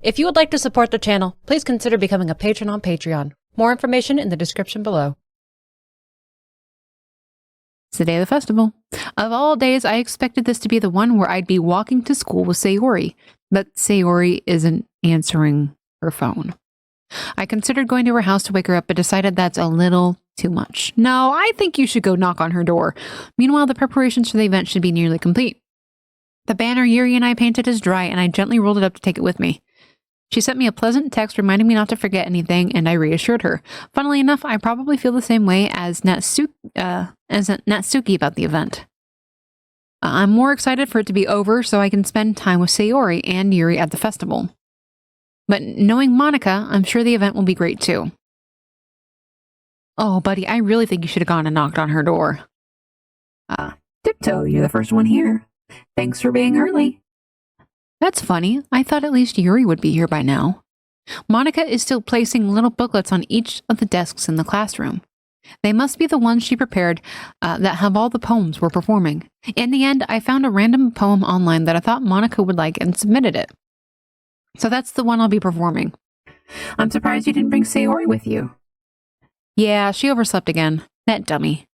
If you would like to support the channel, please consider becoming a patron on Patreon. More information in the description below. It's the day of the festival. Of all days, I expected this to be the one where I'd be walking to school with Sayori, but Sayori isn't answering her phone. I considered going to her house to wake her up, but decided that's a little too much. No, I think you should go knock on her door. Meanwhile, the preparations for the event should be nearly complete. The banner Yuri and I painted is dry, and I gently rolled it up to take it with me. She sent me a pleasant text reminding me not to forget anything, and I reassured her. Funnily enough, I probably feel the same way as Natsuki about the event. I'm more excited for it to be over so I can spend time with Sayori and Yuri at the festival. But knowing Monica, I'm sure the event will be great too. Oh, buddy, I really think you should have gone and knocked on her door. Tiptoe, you're the first one here. Thanks for being early. That's funny. I thought at least Yuri would be here by now. Monica is still placing little booklets on each of the desks in the classroom. They must be the ones she prepared that have all the poems we're performing. In the end, I found a random poem online that I thought Monica would like and submitted it. So that's the one I'll be performing. I'm surprised you didn't bring Sayori with you. Yeah, she overslept again. That dummy.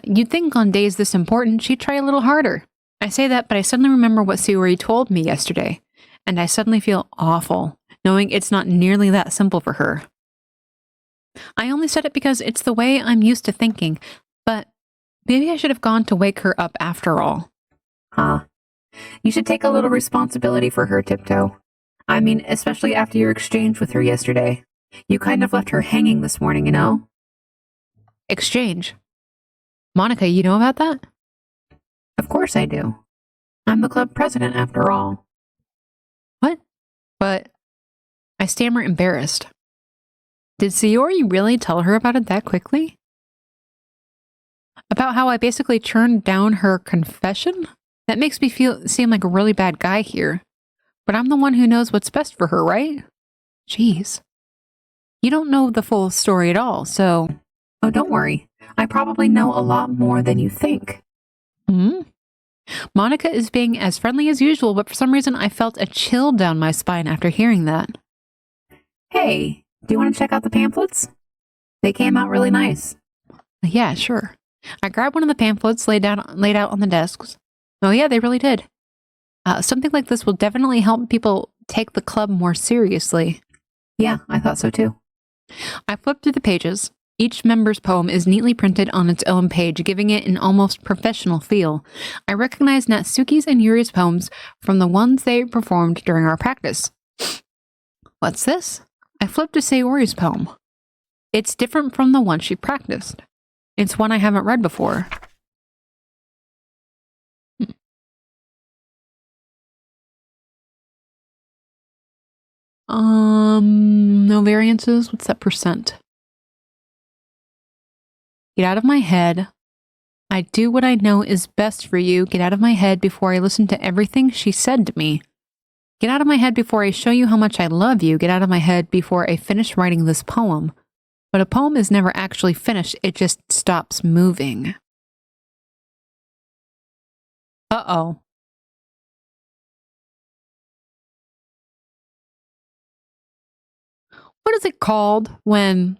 You'd think on days this important, she'd try a little harder. I say that, but I suddenly remember what Sayori told me yesterday, and I suddenly feel awful, knowing it's not nearly that simple for her. I only said it because it's the way I'm used to thinking, but maybe I should have gone to wake her up after all. You should take a little responsibility for her, Tiptoe. I mean, especially after your exchange with her yesterday. You kind of left her hanging this morning, you know? Exchange? Monica, you know about that? Of course I do. I'm the club president, after all. What? But I stammer, embarrassed. Did Sayori really tell her about it that quickly? About how I basically turned down her confession? That makes me seem like a really bad guy here. But I'm the one who knows what's best for her, right? Jeez. You don't know the full story at all, so... Oh, don't worry. I probably know a lot more than you think. Monica is being as friendly as usual, but for some reason I felt a chill down my spine after hearing that. Hey, do you want to check out the pamphlets? They came out really nice. Yeah, sure. I grabbed one of the pamphlets laid out on the desks. Oh yeah, they really did. Something like this will definitely help people take the club more seriously. Yeah, I thought so too. I flipped through the pages. Each member's poem is neatly printed on its own page, giving it an almost professional feel. I recognized Natsuki's and Yuri's poems from the ones they performed during our practice. What's this? I flipped to Sayori's poem. It's different from the one she practiced. It's one I haven't read before. No variances? What's that percent? Get out of my head. I do what I know is best for you. Get out of my head before I listen to everything she said to me. Get out of my head before I show you how much I love you. Get out of my head before I finish writing this poem. But a poem is never actually finished. It just stops moving. Uh-oh. What is it called when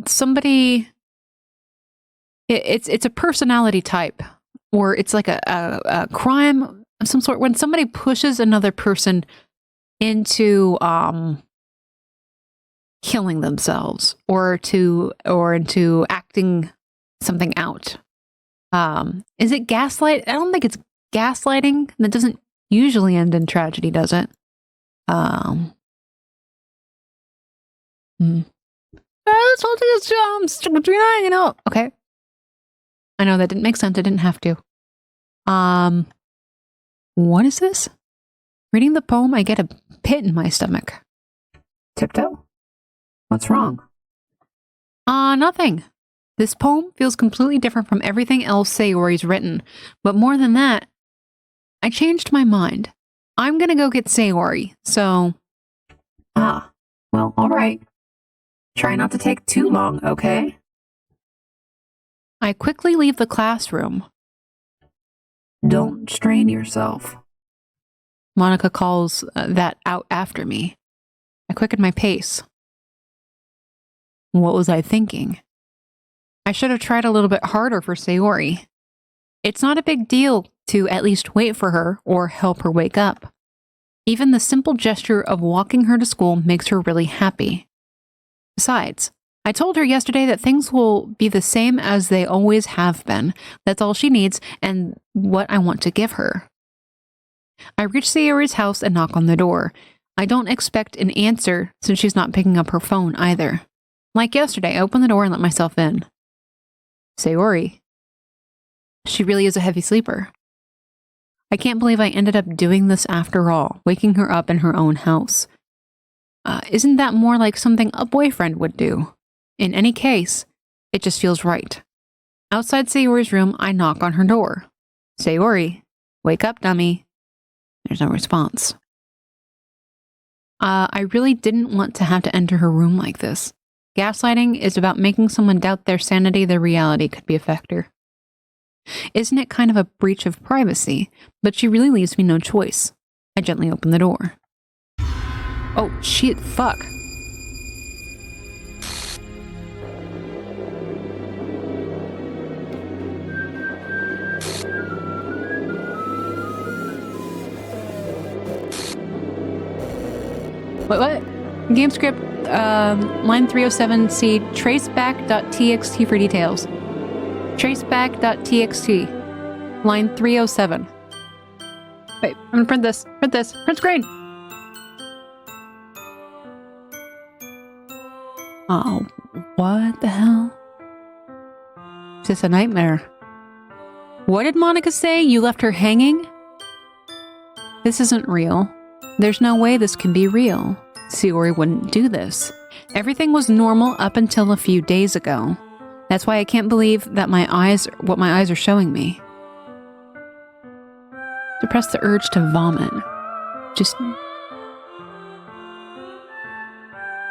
somebody, it's a personality type, or it's like a crime of some sort, when somebody pushes another person into killing themselves or into acting something out. Is it gaslight? I don't think it's gaslighting. That doesn't usually end in tragedy, does it? Okay. I know that didn't make sense. I didn't have to. What is this? Reading the poem, I get a pit in my stomach. Tiptoe? What's wrong? Nothing. This poem feels completely different from everything else Sayori's written. But more than that, I changed my mind. I'm gonna go get Sayori, so... Well, alright. Try not to take too long, okay? I quickly leave the classroom. Don't strain yourself. Monica calls that out after me. I quicken my pace. What was I thinking? I should have tried a little bit harder for Sayori. It's not a big deal to at least wait for her or help her wake up. Even the simple gesture of walking her to school makes her really happy. Besides, I told her yesterday that things will be the same as they always have been. That's all she needs and what I want to give her. I reach Sayori's house and knock on the door. I don't expect an answer since she's not picking up her phone either. Like yesterday, I open the door and let myself in. Sayori. She really is a heavy sleeper. I can't believe I ended up doing this after all, waking her up in her own house. Isn't that more like something a boyfriend would do? In any case, it just feels right. Outside Sayori's room, I knock on her door. Sayori, wake up, dummy. There's no response. I really didn't want to have to enter her room like this. Gaslighting is about making someone doubt their sanity, their reality could be a factor. Isn't it kind of a breach of privacy? But she really leaves me no choice. I gently open the door. Oh, shit, fuck. What? Game script, line 307, see traceback.txt for details. Traceback.txt, line 307. Wait, I'm gonna print this. Print screen! Oh, what the hell? Is this a nightmare? What did Monica say? You left her hanging? This isn't real. There's no way this can be real. Sayori wouldn't do this. Everything was normal up until a few days ago. That's why I can't believe that what my eyes are showing me. Suppress the urge to vomit.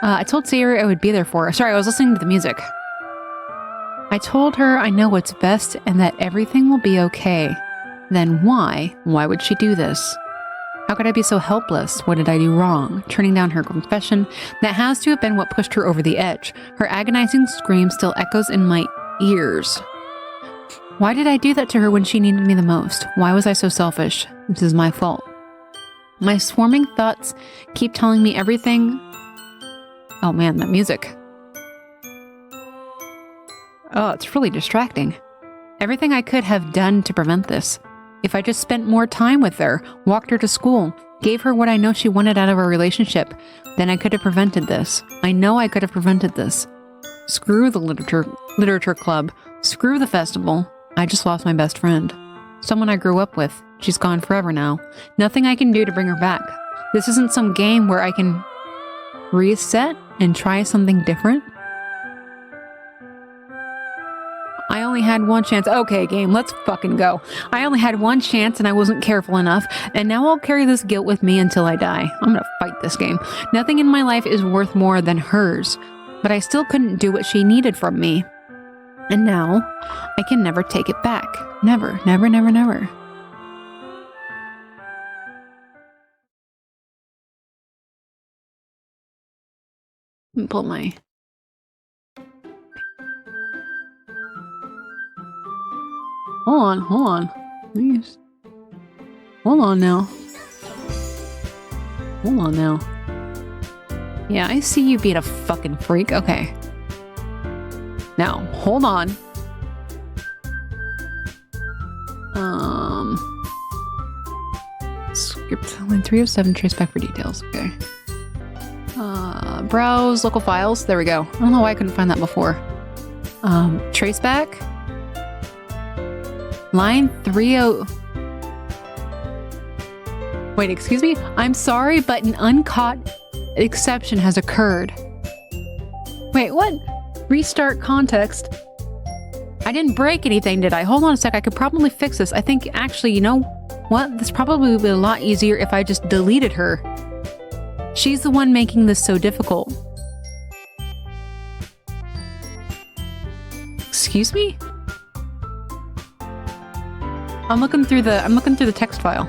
I told Sayori I would be there for her. Sorry, I was listening to the music. I told her I know what's best and that everything will be okay. Then why? Why would she do this? How could I be so helpless? What did I do wrong? Turning down her confession? That has to have been what pushed her over the edge. Her agonizing scream still echoes in my ears. Why did I do that to her when she needed me the most? Why was I so selfish? This is my fault. My swarming thoughts keep telling me everything. Oh man, that music. Oh, it's really distracting. Everything I could have done to prevent this. If I just spent more time with her, walked her to school, gave her what I know she wanted out of our relationship, then I could have prevented this. I know I could have prevented this. Screw the literature club. Screw the festival. I just lost my best friend. Someone I grew up with. She's gone forever now. Nothing I can do to bring her back. This isn't some game where I can reset and try something different. I only had one chance. Okay, game, let's fucking go. I only had one chance and I wasn't careful enough, and now I'll carry this guilt with me until I die. I'm gonna fight this game. Nothing in my life is worth more than hers, but I still couldn't do what she needed from me. And now, I can never take it back. Never, never, never, never. Let me pull my... Hold on. Please. Hold on now. Yeah, I see you being a fucking freak. Okay. Now, hold on. Script line 307, trace back for details. Okay. Browse local files. There we go. I don't know why I couldn't find that before. Trace back. Line 30... Wait, excuse me? I'm sorry, but an uncaught exception has occurred. Wait, what? Restart context. I didn't break anything, did I? Hold on a sec, I could probably fix this. I think, actually, you know what? This probably would be a lot easier if I just deleted her. She's the one making this so difficult. Excuse me? I'm looking through the text file.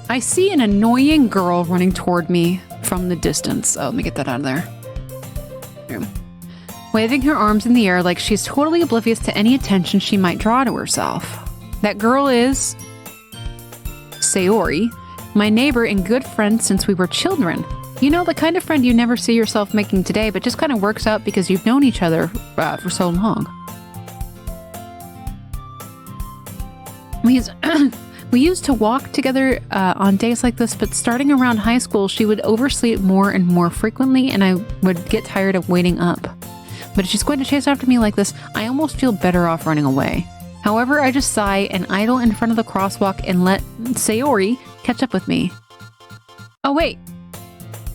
I see an annoying girl running toward me from the distance. Oh, let me get that out of there. Here. Waving her arms in the air like she's totally oblivious to any attention she might draw to herself. That girl is Sayori, my neighbor and good friend since we were children. You know, the kind of friend you never see yourself making today, but just kind of works out because you've known each other for so long. We used to walk together on days like this, but starting around high school, she would oversleep more and more frequently, and I would get tired of waiting up. But if she's going to chase after me like this, I almost feel better off running away. However, I just sigh and idle in front of the crosswalk and let Sayori catch up with me. Oh, wait.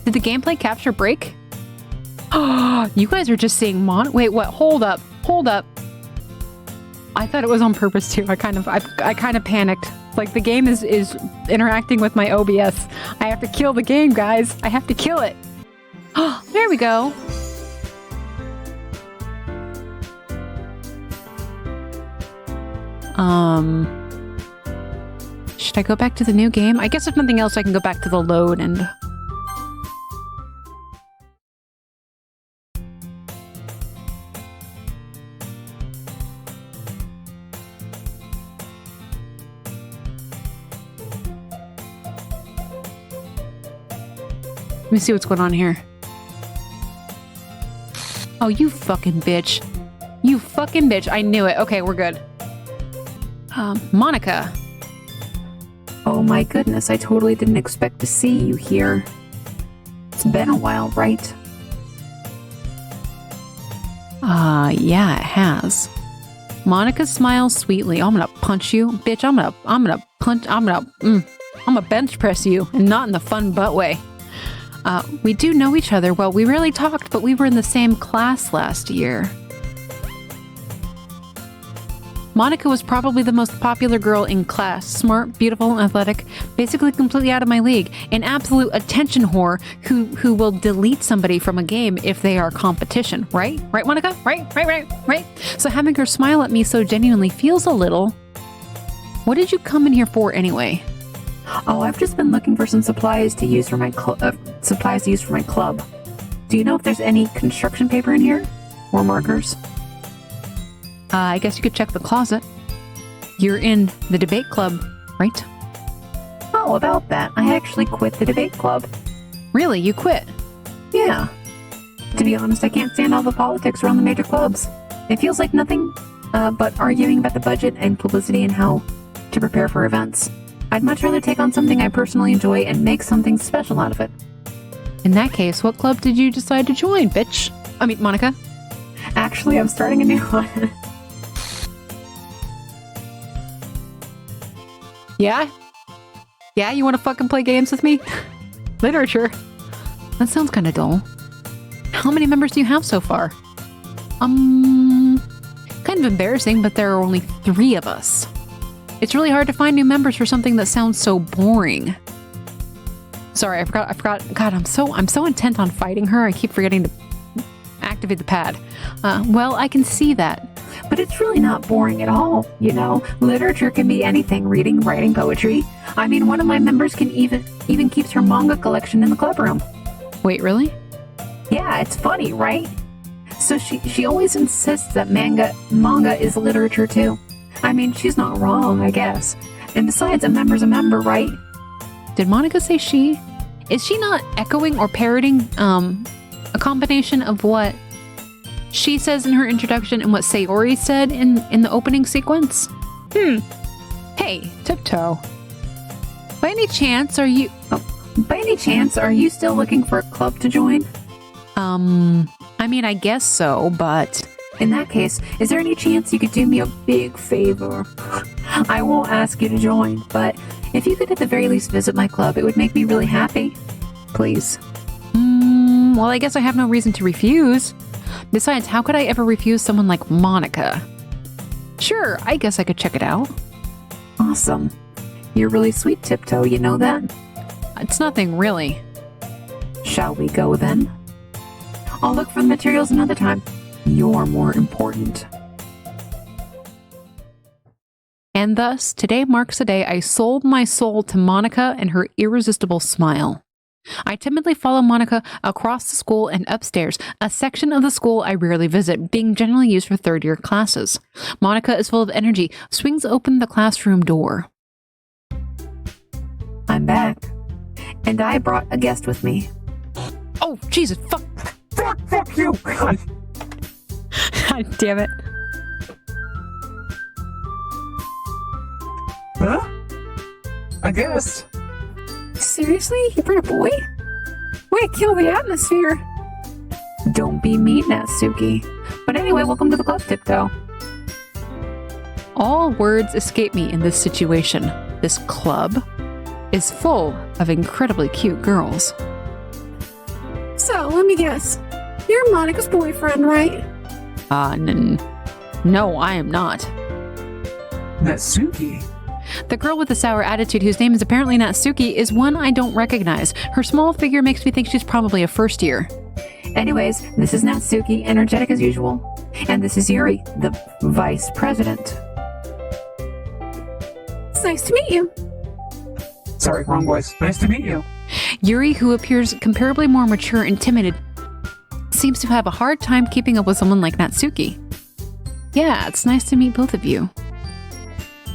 Did the gameplay capture break? Oh, you guys are just seeing Wait, what? Hold up. I thought it was on purpose too. I kind of panicked. Like the game is interacting with my OBS. I have to kill the game, guys. I have to kill it. Oh, there we go. Should I go back to the new game? I guess if nothing else, I can go back to the load and... Let me see what's going on here. Oh, you fucking bitch. You fucking bitch. I knew it. Okay, we're good. Monica. Oh my goodness, I totally didn't expect to see you here. It's been a while, right? Yeah, it has. Monica smiles sweetly. I'm gonna punch you. Bitch, I'm gonna bench press you, and not in the fun butt way. We do know each other. Well, we rarely talked, but we were in the same class last year. Monica was probably the most popular girl in class. Smart, beautiful, and athletic. Basically completely out of my league. An absolute attention whore who will delete somebody from a game if they are competition. Right? Right, Monica? Right? So having her smile at me so genuinely feels a little... What did you come in here for anyway? Oh, I've just been looking for some supplies to use for my club. Do you know if there's any construction paper in here? Or markers? I guess you could check the closet. You're in the debate club, right? Oh, about that. I actually quit the debate club. Really? You quit? Yeah. To be honest, I can't stand all the politics around the major clubs. It feels like nothing but arguing about the budget and publicity and how to prepare for events. I'd much rather take on something I personally enjoy and make something special out of it. In that case, what club did you decide to join, bitch? I mean, Monica. Actually, I'm starting a new one. Yeah? Yeah, you want to fucking play games with me? Literature. That sounds kind of dull. How many members do you have so far? Kind of embarrassing, but there are only 3 of us. It's really hard to find new members for something that sounds so boring. Sorry, I forgot. God, I'm so intent on fighting her, I keep forgetting to activate the pad. Well, I can see that. But it's really not boring at all, you know? Literature can be anything, reading, writing, poetry. I mean, one of my members can even keeps her manga collection in the club room. Wait, really? Yeah, it's funny, right? So she always insists that manga is literature too. I mean, she's not wrong, I guess. And besides, a member's a member, right? Did Monica say she? Is she not echoing or parroting a combination of what she says in her introduction and what Sayori said in the opening sequence? Hey, Tiptoe. By any chance, are you still looking for a club to join? I mean, I guess so, but... In that case, is there any chance you could do me a big favor? I won't ask you to join, but if you could at the very least visit my club, it would make me really happy. Please. Well, I guess I have no reason to refuse. Besides, how could I ever refuse someone like Monica? Sure, I guess I could check it out. Awesome. You're really sweet, Tiptoe, you know that? It's nothing, really. Shall we go then? I'll look for the materials another time. You're more important. And thus, today marks the day I sold my soul to Monica and her irresistible smile. I timidly follow Monica across the school and upstairs, a section of the school I rarely visit, being generally used for third-year classes. Monica is full of energy, swings open the classroom door. I'm back. And I brought a guest with me. Oh, Jesus, fuck you! God. God damn it. Huh? I guess. Seriously? You brought a boy? Way to kill the atmosphere. Don't be mean, Natsuki. But anyway, welcome to the club, Tiptoe. All words escape me in this situation. This club is full of incredibly cute girls. So, let me guess. You're Monica's boyfriend, right? No, I am not. Natsuki. The girl with the sour attitude, whose name is apparently Natsuki, is one I don't recognize. Her small figure makes me think she's probably a first year. Anyways, this is Natsuki, energetic as usual. And this is Yuri, the vice president. It's nice to meet you. Sorry, wrong voice. Nice to meet you. Yuri, who appears comparably more mature and timid, seems to have a hard time keeping up with someone like Natsuki. Yeah, it's nice to meet both of you.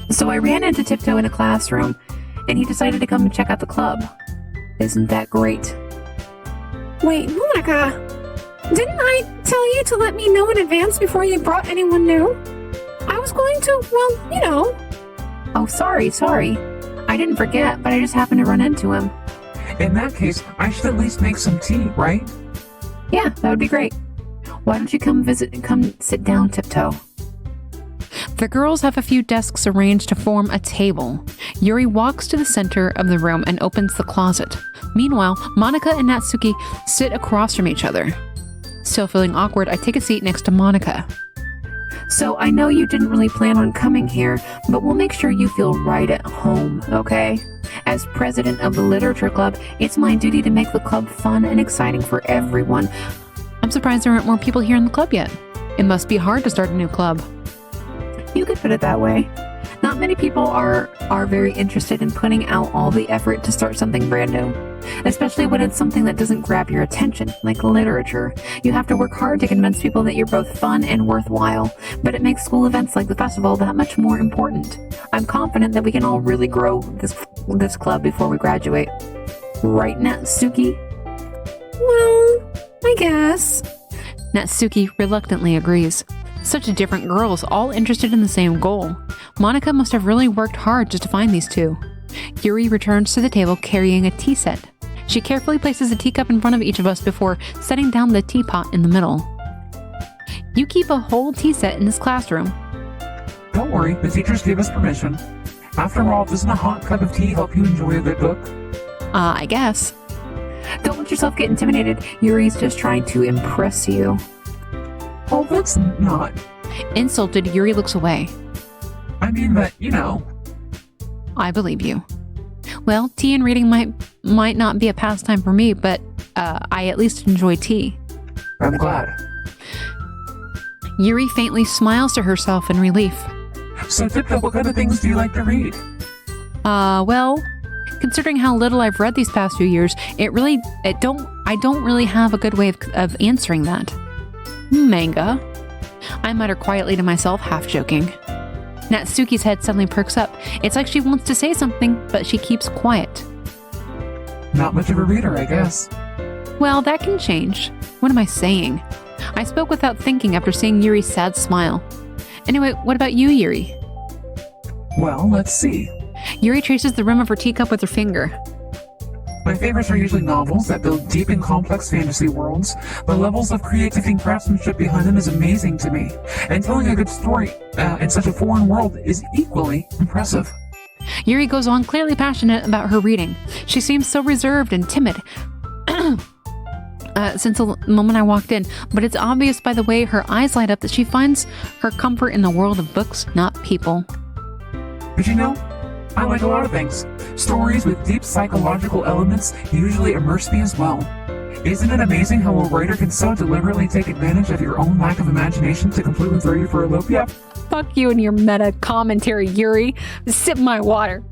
So I ran into Tiptoe in a classroom, and he decided to come and check out the club. Isn't that great? Wait, Monica, didn't I tell you to let me know in advance before you brought anyone new? I was going to, well, you know. Oh, sorry. I didn't forget, but I just happened to run into him. In that case, I should at least make some tea, right? Yeah, that would be great. Why don't you come visit and come sit down, Tiptoe? The girls have a few desks arranged to form a table. Yuri walks to the center of the room and opens the closet. Meanwhile, Monica and Natsuki sit across from each other. Still feeling awkward, I take a seat next to Monica. So I know you didn't really plan on coming here, but we'll make sure you feel right at home, okay? As president of the literature club, it's my duty to make the club fun and exciting for everyone. I'm surprised there aren't more people here in the club yet. It must be hard to start a new club. You could put it that way. Not many people are very interested in putting out all the effort to start something brand new, especially when it's something that doesn't grab your attention, like literature. You have to work hard to convince people that you're both fun and worthwhile, but it makes school events like the festival that much more important. I'm confident that we can all really grow this club before we graduate. Right, Natsuki? Well, I guess. Natsuki reluctantly agrees. Such different girls, all interested in the same goal. Monica must have really worked hard just to find these two. Yuri returns to the table carrying a tea set. She carefully places a teacup in front of each of us before setting down the teapot in the middle. You keep a whole tea set in this classroom. Don't worry, the teachers gave us permission. After all, doesn't a hot cup of tea help you enjoy a good book? I guess. Don't let yourself get intimidated. Yuri's just trying to impress you. Oh, that's not. Insulted, Yuri looks away. I mean that, you know. I believe you. Well, tea and reading might not be a pastime for me, but I at least enjoy tea. I'm glad. Yuri faintly smiles to herself in relief. So, Tiptoe, what kind of things do you like to read? Well, considering how little I've read these past few years, I don't really have a good way of answering that. Manga. I mutter quietly to myself, half joking. Natsuki's head suddenly perks up. It's like she wants to say something, but she keeps quiet. Not much of a reader, I guess. Well, that can change. What am I saying? I spoke without thinking after seeing Yuri's sad smile. Anyway, what about you, Yuri? Well, let's see. Yuri traces the rim of her teacup with her finger. My favorites are usually novels that build deep and complex fantasy worlds. The levels of creativity and craftsmanship behind them is amazing to me. And telling a good story in such a foreign world is equally impressive. Yuri goes on, clearly passionate about her reading. She seems so reserved and timid since the moment I walked in, but it's obvious by the way her eyes light up that she finds her comfort in the world of books, not people. But you know, I like a lot of things. Stories with deep psychological elements usually immerse me as well. Isn't it amazing how a writer can so deliberately take advantage of your own lack of imagination to completely throw you for a loop? Yep, Fuck you and your meta commentary, Yuri. Sip my water.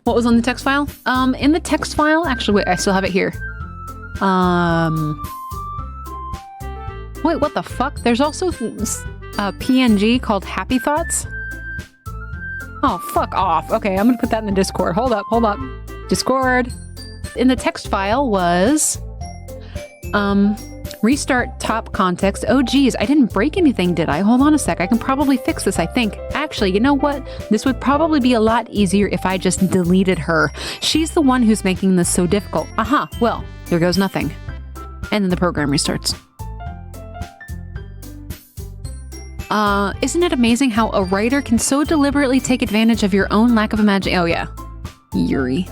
What was on the text file? In the text file, actually, wait, I still have it here. Wait, what the fuck? There's also a PNG called Happy Thoughts. Oh, fuck off. Okay, I'm gonna put that in the Discord. Hold up. Discord. In the text file was, restart top context. Oh, geez, I didn't break anything, did I? Hold on a sec. I can probably fix this, I think. Actually, you know what? This would probably be a lot easier if I just deleted her. She's the one who's making this so difficult. Aha, well, there goes nothing. And then the program restarts. Isn't it amazing how a writer can so deliberately take advantage of your own lack of imagination? Oh, yeah. Yuri.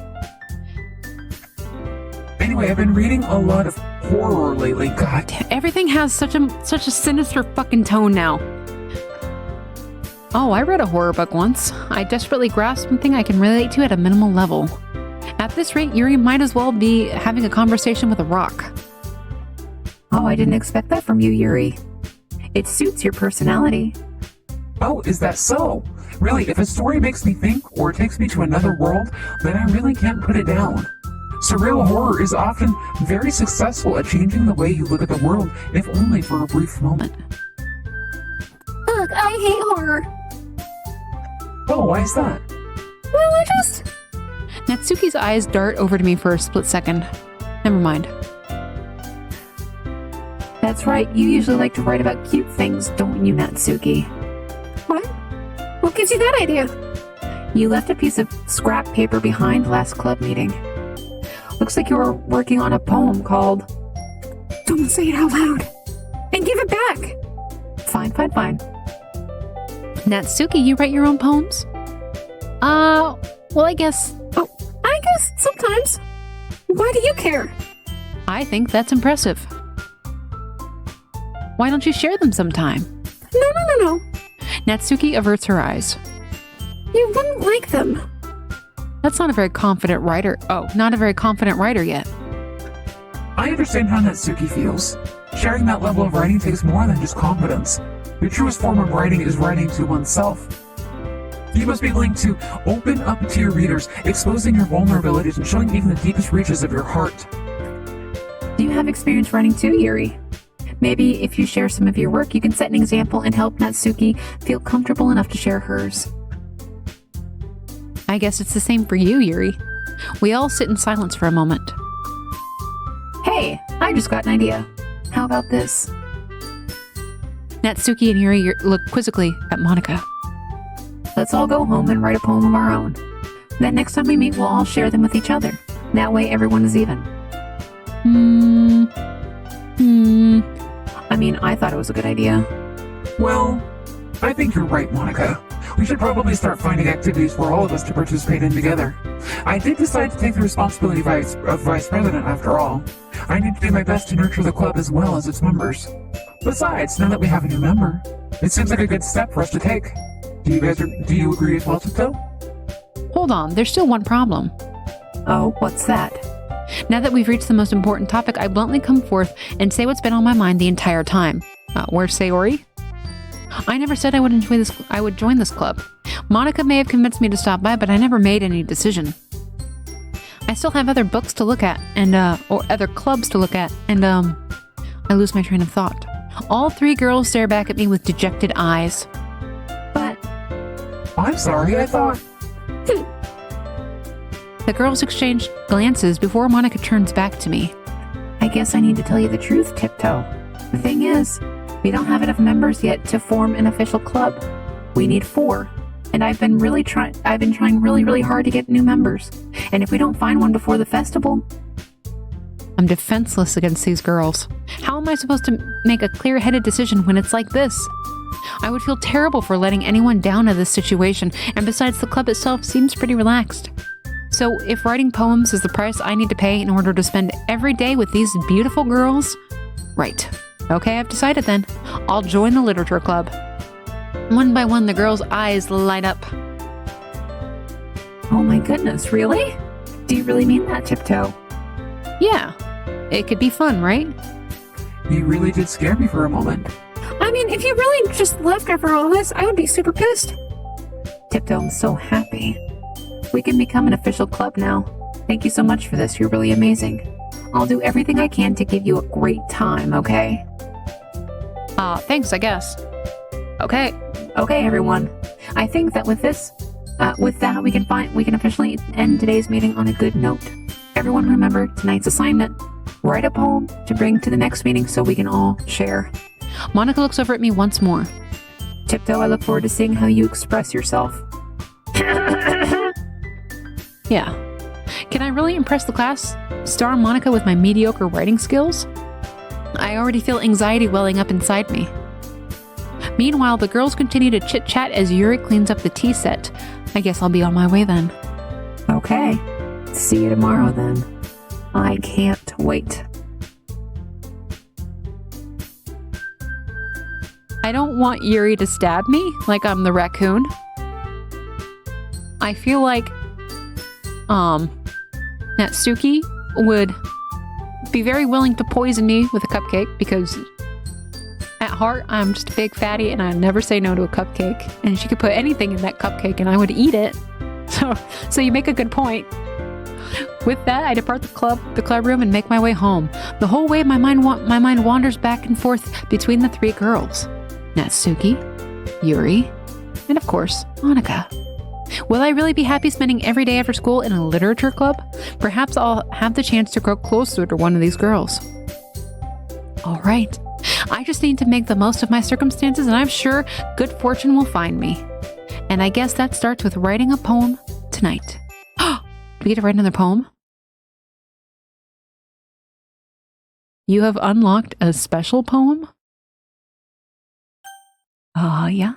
Anyway, I've been reading a lot of horror lately. God. Everything has such a sinister fucking tone now. Oh, I read a horror book once. I desperately grasped something I can relate to at a minimal level. At this rate, Yuri might as well be having a conversation with a rock. Oh, I didn't expect that from you, Yuri. It suits your personality. Oh, is that so? Really, if a story makes me think or takes me to another world, then I really can't put it down. Surreal horror is often very successful at changing the way you look at the world, if only for a brief moment. Ugh, I hate horror. Oh, why is that? Well, I just... Natsuki's eyes dart over to me for a split second. Never mind. That's right, you usually like to write about cute things, don't you, Natsuki? What? What gives you that idea? You left a piece of scrap paper behind last club meeting. Looks like you were working on a poem called... Don't say it out loud! And give it back! Fine. Natsuki, you write your own poems? Well, I guess... Oh, I guess sometimes. Why do you care? I think that's impressive. Why don't you share them sometime? No. Natsuki averts her eyes. You wouldn't like them. That's not a very confident writer. Oh, not a very confident writer yet. I understand how Natsuki feels. Sharing that level of writing takes more than just confidence. The truest form of writing is writing to oneself. You must be willing to open up to your readers, exposing your vulnerabilities and showing even the deepest reaches of your heart. Do you have experience writing too, Yuri? Maybe if you share some of your work, you can set an example and help Natsuki feel comfortable enough to share hers. I guess it's the same for you, Yuri. We all sit in silence for a moment. Hey, I just got an idea. How about this? Natsuki and Yuri look quizzically at Monica. Let's all go home and write a poem of our own. Then next time we meet, we'll all share them with each other. That way everyone is even. I mean, I thought it was a good idea. Well, I think you're right, Monica. We should probably start finding activities for all of us to participate in together. I did decide to take the responsibility of vice president after all. I need to do my best to nurture the club as well as its members. Besides, now that we have a new member, it seems like a good step for us to take. Do you agree as well, Tiptoe? Hold on, there's still one problem. Oh, what's that? Now that we've reached the most important topic, I bluntly come forth and say what's been on my mind the entire time. Where's Sayori? I never said I would join this club. Monica may have convinced me to stop by, but I never made any decision. I still have other books to look at, or other clubs to look at, and I lose my train of thought. All three girls stare back at me with dejected eyes. But... I'm sorry, I thought... The girls exchange glances before Monica turns back to me. I guess I need to tell you the truth, Tiptoe. The thing is, we don't have enough members yet to form an official club. We need 4. And I've been trying really hard to get new members. And if we don't find one before the festival... I'm defenseless against these girls. How am I supposed to make a clear-headed decision when it's like this? I would feel terrible for letting anyone down in this situation, and besides, the club itself seems pretty relaxed. So if writing poems is the price I need to pay in order to spend every day with these beautiful girls... Right. Okay, I've decided then. I'll join the literature club. One by one, the girls' eyes light up. Oh my goodness, really? Do you really mean that, Tiptoe? Yeah. It could be fun, right? You really did scare me for a moment. I mean, if you really just left after all this, I would be super pissed. Tiptoe, I'm so happy. We can become an official club now. Thank you so much for this. You're really amazing. I'll do everything I can to give you a great time, okay? Thanks, I guess. Okay. Okay, everyone. I think that with that, we can officially end today's meeting on a good note. Everyone remember tonight's assignment. Write a poem to bring to the next meeting so we can all share. Monica looks over at me once more. Tiptoe, I look forward to seeing how you express yourself. Yeah. Can I really impress the class? Star Monica with my mediocre writing skills? I already feel anxiety welling up inside me. Meanwhile, the girls continue to chit-chat as Yuri cleans up the tea set. I guess I'll be on my way then. Okay. See you tomorrow then. I can't wait. I don't want Yuri to stab me like I'm the raccoon. I feel like Natsuki would be very willing to poison me with a cupcake because at heart I'm just a big fatty and I never say no to a cupcake. And she could put anything in that cupcake and I would eat it. So you make a good point. With that, I depart the club room and make my way home. The whole way my mind wanders back and forth between the three girls. Natsuki, Yuri, and of course, Monica. Will I really be happy spending every day after school in a literature club? Perhaps I'll have the chance to grow closer to one of these girls. All right. I just need to make the most of my circumstances, and I'm sure good fortune will find me. And I guess that starts with writing a poem tonight. Do we get to write another poem? You have unlocked a special poem? Yeah.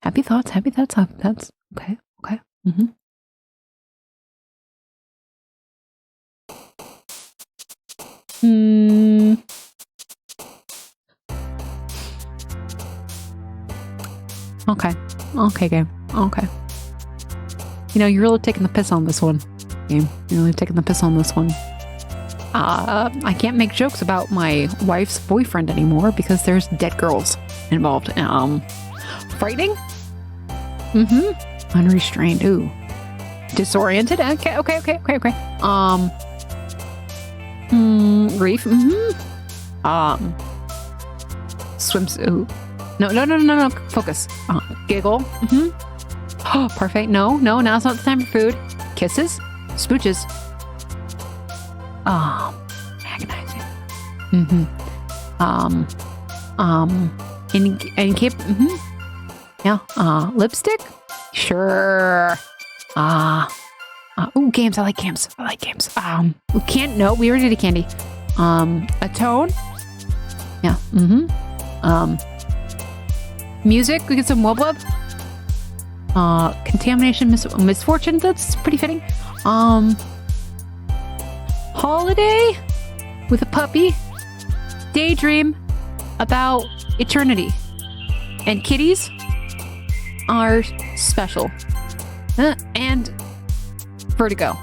Happy thoughts, happy thoughts, happy thoughts. Okay, okay. Okay, game. Okay. You know, you're really taking the piss on this one, game. You're really taking the piss on this one. I can't make jokes about my wife's boyfriend anymore because there's dead girls involved. Frightening? Unrestrained. Ooh. Disoriented? Okay. Grief? Swimsuit. No. Focus. Giggle. Oh, parfait. No, now's not the time for food. Kisses? Smooches. Agonizing. And keep. Yeah. Lipstick? Sure. Ooh, games. I like games. No, we already did a candy. A tone? Yeah. Music? We get some wub. Contamination, misfortune. That's pretty fitting. Holiday with a puppy. Daydream about eternity. And kitties are special. And vertigo.